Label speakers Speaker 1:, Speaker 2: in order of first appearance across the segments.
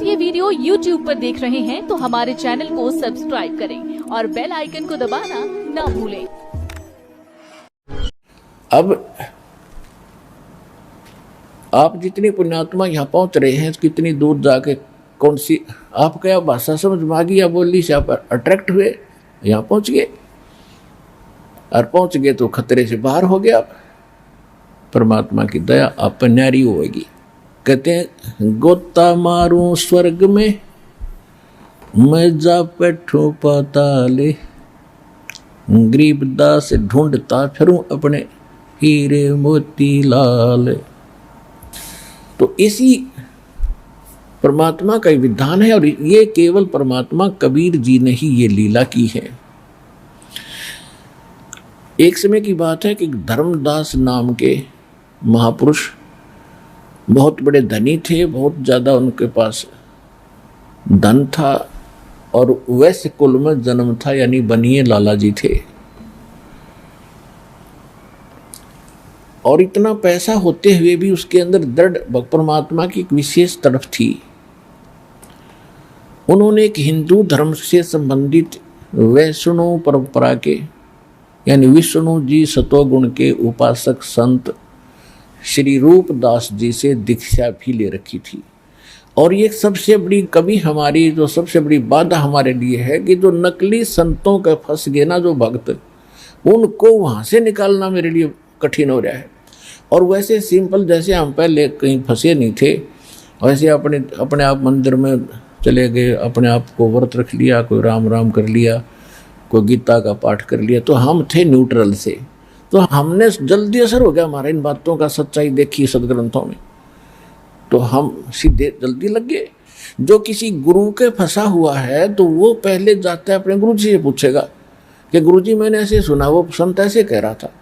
Speaker 1: आप ये video YouTube पर देख रहे हैं तो हमारे चैनल को सब्सक्राइब करें और बेल आइकन को दबाना ना भूलें।
Speaker 2: अब आप जितनी पुण्यात्मा यहाँ पहुँच रहे हैं, कितनी दूर जाके कौन सी आप क्या भाषा समझ में आ गई या बोली से आप अट्रैक्ट हुए, यहाँ पहुँच गए। और पहुँच गए तो खतरे से बाहर हो गया। परमात्मा की दया आप पर न्यारी होगी। कहते हैं गोता मारूं स्वर्ग में, मैं जा बैठूं पाताले, गरीब दास ढूंढता फिरूं अपने हीरे मोती लाल। तो इसी परमात्मा का विधान है और ये केवल परमात्मा कबीर जी ने ही ये लीला की है। एक समय की बात है कि धर्मदास नाम के महापुरुष बहुत बड़े धनी थे, बहुत ज़्यादा उनके पास धन था और वैश्य कुल में जन्म था, यानी बनिए लाला जी थे। और इतना पैसा होते हुए भी उसके अंदर दृढ़ परमात्मा की एक विशेष तड़प थी। उन्होंने एक हिंदू धर्म से संबंधित वैष्णव परंपरा के यानी विष्णु जी सतोगुण के उपासक संत श्री रूपदास जी से दीक्षा भी ले रखी थी। और ये सबसे बड़ी कभी हमारी जो सबसे बड़ी बाधा हमारे लिए है कि जो नकली संतों का फंस गए ना जो भक्त, उनको वहाँ से निकालना मेरे लिए कठिन हो रहा है। और वैसे सिंपल जैसे हम पहले कहीं फंसे नहीं थे, वैसे अपने आप मंदिर में चले गए, अपने आप को व्रत रख लिया, कोई राम राम कर लिया, कोई गीता का पाठ कर लिया, तो हम थे न्यूट्रल से। तो हमने जल्दी असर हो गया हमारा इन बातों का, सच्चाई देखी सदग्रंथों में, तो हम सीधे जल्दी लग गए। जो किसी गुरु के फंसा हुआ है तो वो पहले जाता है अपने गुरु जी से पूछेगा कि गुरु जी मैंने ऐसे सुना, वो संत ऐसे कह रहा था।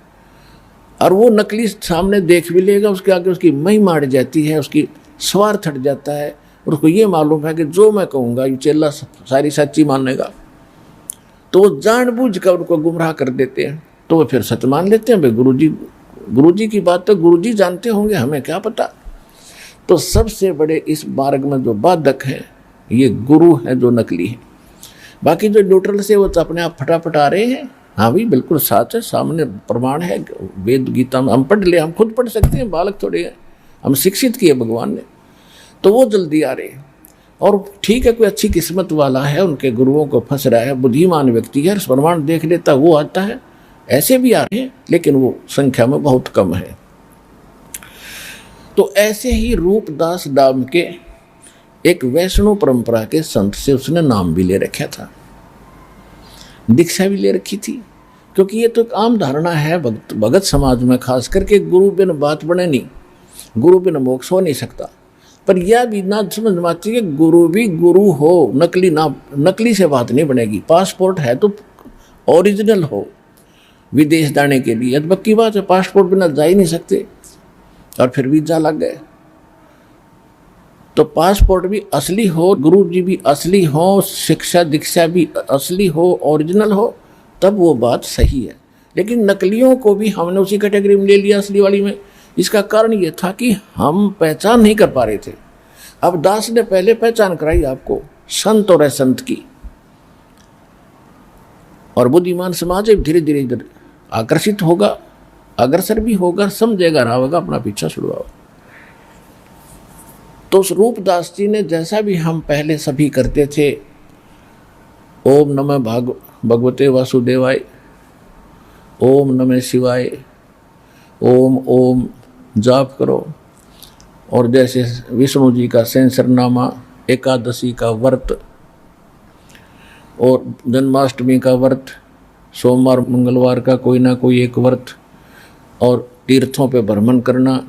Speaker 2: और वो नकली सामने देख भी लेगा, उसके आगे उसकी महिमा अड़ जाती है, उसकी स्वार्थ हट जाता है, और उसको ये मालूम है कि जो मैं कहूँगा ये चेला सारी सच्ची मानेगा। तो वो जानबूझकर उनको गुमराह कर देते हैं, तो वो फिर सच मान लेते हैं। भाई गुरु जी की बात तो गुरु जी जानते होंगे, हमें क्या पता। तो सबसे बड़े इस मार्ग में जो बाधक है ये गुरु है जो नकली है। बाकी जो न्यूट्रल से वो तो अपने आप फटाफट आ रहे हैं। हाँ भी बिल्कुल सच है, सामने प्रमाण है, वेद गीता में हम पढ़ ले, हम खुद पढ़ सकते हैं, बालक थोड़े हैं, हम शिक्षित किए भगवान ने। तो वो जल्दी आ रहे हैं। और ठीक है, कोई अच्छी किस्मत वाला है, उनके गुरुओं को फंस रहा है, बुद्धिमान व्यक्ति है, प्रमाण देख लेता, वो आता है। ऐसे भी आ रहे हैं, लेकिन वो संख्या में बहुत कम है। तो ऐसे ही रूपदास नाम के एक वैष्णव परंपरा के संत से उसने नाम भी ले रखा था, दीक्षा भी ले रखी थी। क्योंकि ये तो एक आम धारणा है भगत समाज में, खास करके गुरु बिन बात बने नहीं, गुरु बिन मोक्ष हो नहीं सकता। पर यह भी ना समझ में आती है कि गुरु भी गुरु हो, नकली से बात नहीं बनेगी। पासपोर्ट है तो ओरिजिनल हो, विदेश जाने के लिए पक्की बात है, पासपोर्ट बिना जा ही नहीं सकते। और फिर वीजा लग गए, तो पासपोर्ट भी असली हो, गुरु जी भी असली हो, शिक्षा दीक्षा भी असली हो, ओरिजिनल हो, तब वो बात सही है। लेकिन नकलियों को भी हमने उसी कैटेगरी में ले लिया, असली वाली में। इसका कारण ये था कि हम पहचान नहीं कर पा रहे थे। अब दास ने पहले पहचान कराई आपको संत और असंत की, और बुद्धिमान समाज धीरे धीरे इधर आकर्षित होगा, अग्रसर भी होगा, समझेगा, रहा होगा, अपना पीछा छुड़वाओ। तो उस रूपदास जी ने जैसा भी हम पहले सभी करते थे, ओम नमः भगवते वासुदेवाय, ओम नमः शिवाय, ओम ओम जाप करो। और जैसे विष्णु जी का सहस्रनामा, एकादशी का व्रत और जन्माष्टमी का व्रत, सोमवार मंगलवार का कोई ना कोई एक व्रत, और तीर्थों पे भ्रमण करना,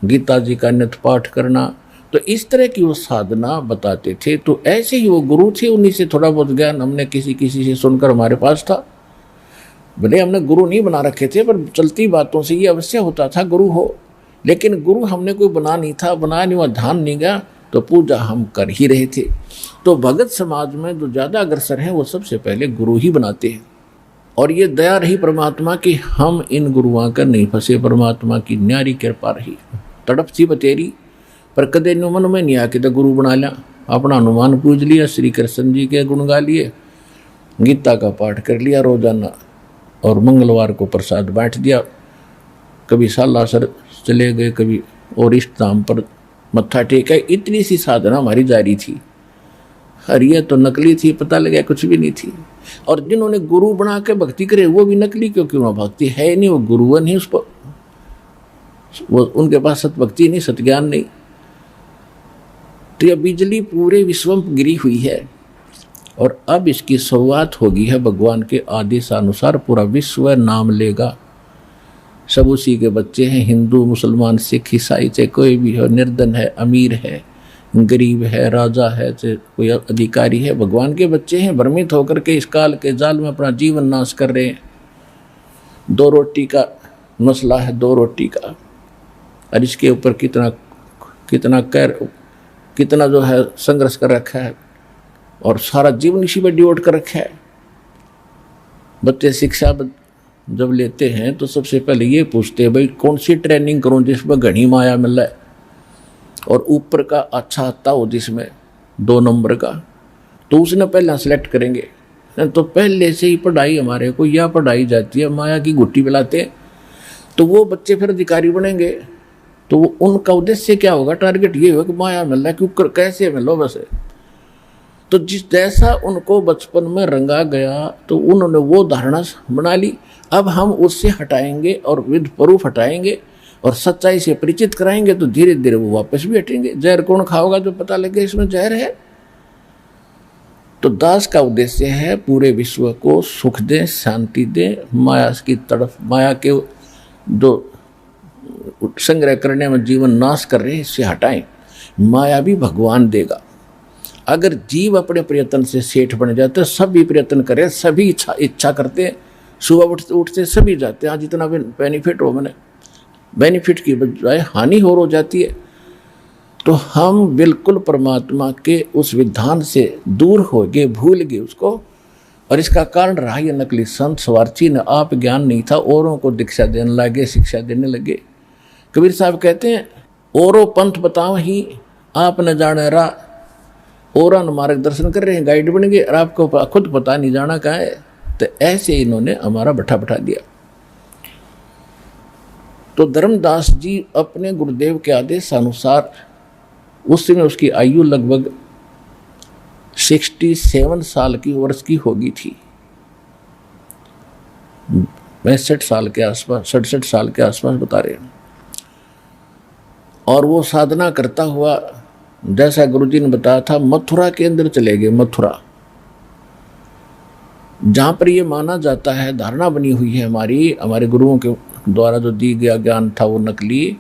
Speaker 2: गीता जी का नित्य पाठ करना, तो इस तरह की वो साधना बताते थे। तो ऐसे ही वो गुरु थे, उन्हीं से थोड़ा बहुत ज्ञान हमने किसी से सुनकर हमारे पास था। भले हमने गुरु नहीं बना रखे थे, पर चलती बातों से ये अवश्य होता था गुरु हो। लेकिन गुरु हमने कोई बनाया नहीं, वह ध्यान नहीं गया, तो पूजा हम कर ही रहे थे। तो भगत समाज में जो ज़्यादा अग्रसर हैं वो सबसे पहले गुरु ही बनाते हैं। और ये दया रही परमात्मा की हम इन गुरुओं का नहीं फंसे, परमात्मा की न्यारी कृपा रही। तड़प सी बतेरी पर कदे मन में नहीं आके तो गुरु बना लिया, अपना हनुमान पूज लिया, श्री कृष्ण जी के गुण गा लिए, गीता का पाठ कर लिया रोजाना, और मंगलवार को प्रसाद बांट दिया। कभी सालासर चले गए, कभी और इष्ट धाम पर मत्था टेका। इतनी सी साधना हमारी जारी थी। और ये तो नकली थी, पता लगा कुछ भी नहीं थी। और जिन्होंने गुरु बना के भक्ति करे वो भी नकली, क्योंकि वहाँ भक्ति है नहीं, वो गुरु नहीं, उस पर वो उनके पास सतभक्ति नहीं, सतज्ञान नहीं। तो यह बिजली पूरे विश्व में गिरी हुई है, और अब इसकी शुरुआत होगी है भगवान के आदेश अनुसार। पूरा विश्व नाम लेगा, सब उसी के बच्चे हैं, हिंदू मुसलमान सिख ईसाई, चाहे कोई भी हो, निर्धन है अमीर है गरीब है राजा है चाहे कोई अधिकारी है, भगवान के बच्चे हैं। भ्रमित होकर के इस काल के जाल में अपना जीवन नाश कर रहे हैं। 2 रोटी का मसला है, 2 रोटी का, और इसके ऊपर कितना जो है संघर्ष कर रखा है, और सारा जीवन इसी पर डिवोट कर रखा है। बच्चे शिक्षा जब लेते हैं तो सबसे पहले ये पूछते हैं भाई कौन सी ट्रेनिंग करूं जिसमें घनी माया मिल है, और ऊपर का अच्छा आता हो जिसमें 2 नंबर का, तो उसने पहले सेलेक्ट करेंगे। तो पहले से ही पढ़ाई हमारे को यह पढ़ाई जाती है, माया की गुट्टी पिलाते हैं, तो वो बच्चे फिर अधिकारी बनेंगे। तो वो उनका उद्देश्य क्या होगा, टारगेट ये होगा कि माया मिल रहा है, क्यों कैसे मिलो बस। तो जिस जैसा उनको बचपन में रंगा गया तो उन्होंने वो धारणा बना ली। अब हम उससे हटाएंगे और विद प्रूफ हटाएंगे और सच्चाई से परिचित कराएंगे, तो धीरे धीरे वो वापस भी हटेंगे। जहर कौन खाओगा जो पता लगे इसमें जहर है। तो दास का उद्देश्य है पूरे विश्व को सुख दे, शांति दे, माया की तड़फ, माया के जो संग्रह करने में जीवन नाश कर रहे हैं इससे हटाएं। माया भी भगवान देगा। अगर जीव अपने प्रयत्न से सेठ बन जाते, सभी प्रयत्न करें, सभी इच्छा करते, सुबह उठते सभी जाते हैं, आज इतना बेनिफिट हो, मैंने बेनिफिट की बजाय हानि हो जाती है, तो हम बिल्कुल परमात्मा के उस विधान से दूर हो गए, भूल गए उसको। और इसका कारण रहा ये नकली संत स्वार्थी ने आप ज्ञान नहीं था, औरों को दीक्षा देने लगे, शिक्षा देने लगे। कबीर साहब कहते हैं औरों पंथ बताओ ही आप न जाने रा, औरों ने मार्गदर्शन कर रहे हैं, गाइड बन गए, और आपको खुद पता नहीं जाना कहाँ है। तो ऐसे इन्होंने हमारा बैठा दिया। तो धर्मदास जी अपने गुरुदेव के आदेश अनुसार, उस समय उसकी आयु लगभग 67 साल की वर्ष की होगी थी, 67 साल के आसपास, 67 साल के आसपास बता रहे हैं। और वो साधना करता हुआ, जैसा गुरुजी ने बताया था, मथुरा के अंदर चले गए। मथुरा, जहाँ पर ये माना जाता है, धारणा बनी हुई है हमारे गुरुओं के द्वारा जो दी गया ज्ञान था वो नकली,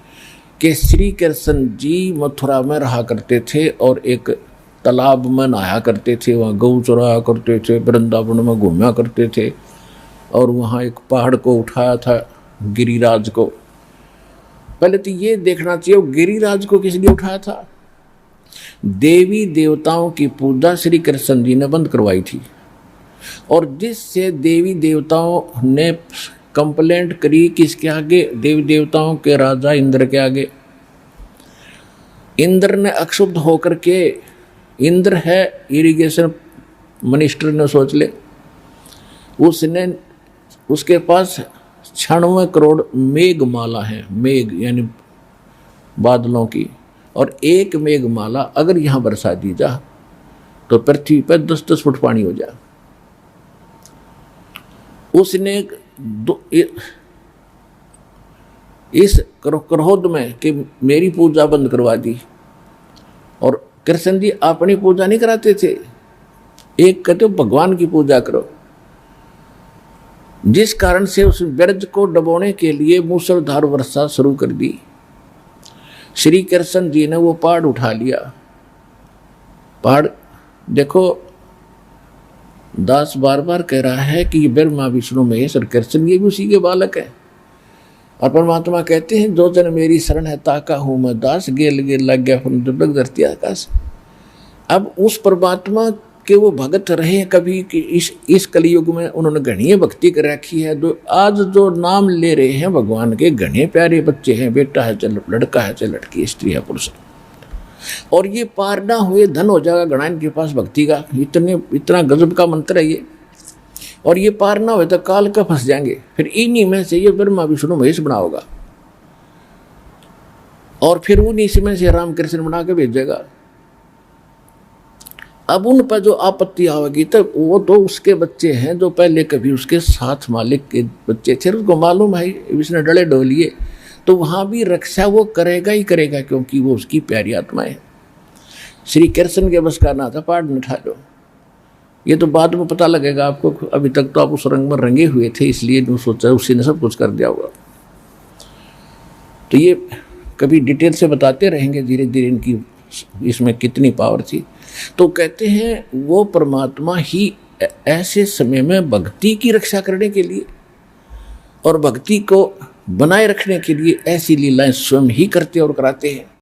Speaker 2: कि श्री कृष्ण जी मथुरा में रहा करते थे और एक तालाब में नहाया करते थे, वहाँ गऊ चराया करते थे, वृंदावन में घूमा करते थे, और वहाँ एक पहाड़ को उठाया था, गिरिराज को। पहले तो ये देखना चाहिए गिरिराज को किस लिए उठाया था। देवी देवताओं की पूजा श्री कृष्ण जी ने बंद करवाई थी, और जिससे देवी देवताओं ने कंप्लेंट करी किसके आगे, देवी देवताओं के राजा इंद्र के आगे। इंद्र ने अक्षुब्ध होकर के, इंद्र है इरिगेशन मिनिस्टर ने सोच ले, उसने, उसके पास 96 करोड़ मेघमाला है, मेघ यानी बादलों की, और एक मेघमाला अगर यहाँ बरसा दी जा तो पृथ्वी पर 10-10 फुट पानी हो जाए। उसने इस क्रोध में कि मेरी पूजा बंद करवा दी, और कृष्ण जी अपनी पूजा नहीं कराते थे, एक कहते भगवान की पूजा करो, जिस कारण से उस ब्रज को डबोने के लिए मूसलधार वर्षा शुरू कर दी। श्री कृष्ण जी ने वो पहाड़ उठा लिया। पहाड़ देखो, दास बार बार कह रहा है कि ये ब्रह्मा विष्णु महेश और कृष्ण ये भी उसी के बालक है। और परमात्मा कहते हैं जो जन मेरी शरण है ताका हूँ मैं दास, गेल गेल लग गया दुर्लभ धरती आकाश। अब उस परमात्मा के वो भगत रहे कभी कि इस कलयुग में उन्होंने घनी भक्ति कर रखी है। जो आज जो नाम ले रहे हैं भगवान के, घने प्यारे बच्चे हैं, बेटा है चाहे लड़का है चाहे लड़की, स्त्री है पुरुष, और ये पार ना हुए धन हो जाएगा घना इनके पास भक्ति का, इतना गजब का मंत्र है ये। और ये पार ना हुए तो काल का फंस जाएंगे, फिर इन्हीं में से ये ब्रह्मा विष्णु महेश बना होगा, और फिर उन्हीं में से राम कृष्ण बना के भेजेगा। अब उन पर जो आपत्ति आवेगी तो वो तो उसके बच्चे हैं जो पहले कभी उसके साथ मालिक के बच्चे थे, उसको मालूम है इसने डले डोलिए, तो वहाँ भी रक्षा वो करेगा ही करेगा, क्योंकि वो उसकी प्यारी आत्मा है। श्री कृष्ण के बस का ना था पाड़ न लो, ये तो बाद में पता लगेगा आपको, अभी तक तो आप उस रंग में रंगे हुए थे, इसलिए जो सोचा उसी ने सब कुछ कर दिया होगा। तो ये कभी डिटेल से बताते रहेंगे धीरे धीरे इनकी इसमें कितनी पावर थी। तो कहते हैं वो परमात्मा ही ऐसे समय में भक्ति की रक्षा करने के लिए और भक्ति को बनाए रखने के लिए ऐसी लीलाएं स्वयं ही करते और कराते हैं।